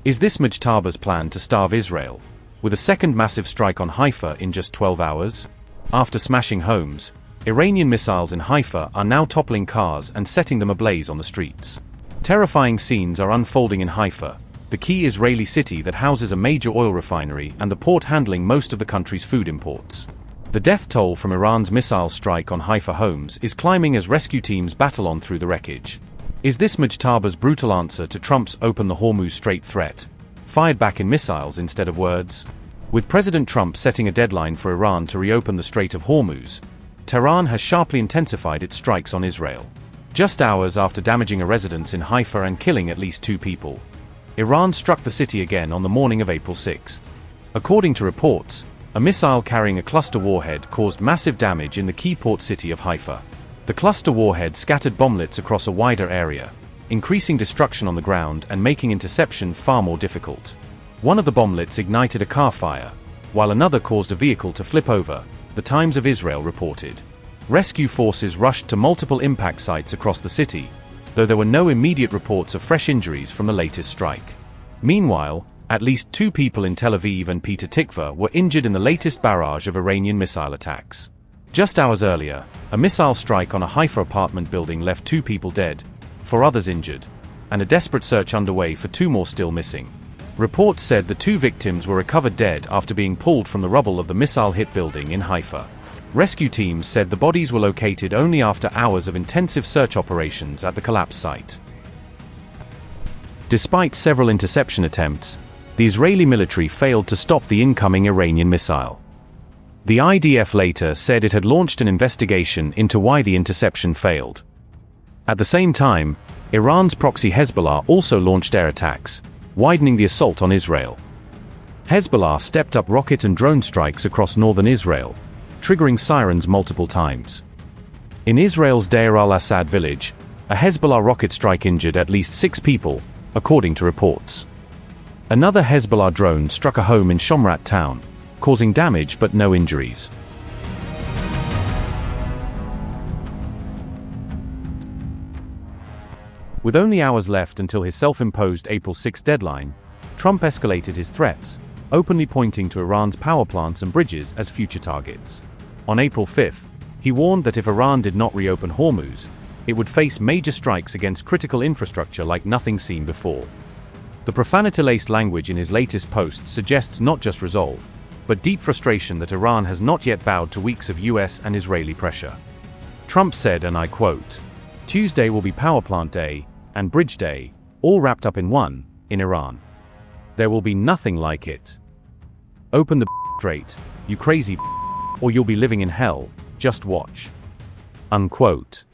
Is this Mojtaba's plan to starve Israel, with a second massive strike on Haifa in just 12 hours? After smashing homes, Iranian missiles in Haifa are now toppling cars and setting them ablaze on the streets. Terrifying scenes are unfolding in Haifa, the key Israeli city that houses a major oil refinery and the port handling most of the country's food imports. The death toll from Iran's missile strike on Haifa homes is climbing as rescue teams battle on through the wreckage. Is this Mojtaba's brutal answer to Trump's "Open the Hormuz Strait" threat, fired back in missiles instead of words? With President Trump setting a deadline for Iran to reopen the Strait of Hormuz, Tehran has sharply intensified its strikes on Israel. Just hours after damaging a residence in Haifa and killing at least 2 people, Iran struck the city again on the morning of April 6. According to reports, a missile carrying a cluster warhead caused massive damage in the key port city of Haifa. The cluster warhead scattered bomblets across a wider area, increasing destruction on the ground and making interception far more difficult. One of the bomblets ignited a car fire, while another caused a vehicle to flip over, the Times of Israel reported. Rescue forces rushed to multiple impact sites across the city, though there were no immediate reports of fresh injuries from the latest strike. Meanwhile, at least 2 people in Tel Aviv and Petah Tikva were injured in the latest barrage of Iranian missile attacks. Just hours earlier, a missile strike on a Haifa apartment building left 2 people dead, 4 others injured, and a desperate search underway for 2 more still missing. Reports said the 2 victims were recovered dead after being pulled from the rubble of the missile-hit building in Haifa. Rescue teams said the bodies were located only after hours of intensive search operations at the collapse site. Despite several interception attempts, the Israeli military failed to stop the incoming Iranian missile. The IDF later said it had launched an investigation into why the interception failed. At the same time, Iran's proxy Hezbollah also launched air attacks, widening the assault on Israel. Hezbollah stepped up rocket and drone strikes across northern Israel, triggering sirens multiple times. In Israel's Deir al-Assad village, a Hezbollah rocket strike injured at least 6 people, according to reports. Another Hezbollah drone struck a home in Shomrat town, causing damage but no injuries. With only hours left until his self-imposed April 6 deadline, Trump escalated his threats, openly pointing to Iran's power plants and bridges as future targets. On April 5, he warned that if Iran did not reopen Hormuz, it would face major strikes against critical infrastructure like nothing seen before. The profanity-laced language in his latest post suggests not just resolve, but deep frustration that Iran has not yet bowed to weeks of US and Israeli pressure. Trump said, and I quote, "Tuesday will be power plant day and bridge day, all wrapped up in one, in Iran. There will be nothing like it. Open the strait, you crazy, or you'll be living in hell, just watch." Unquote.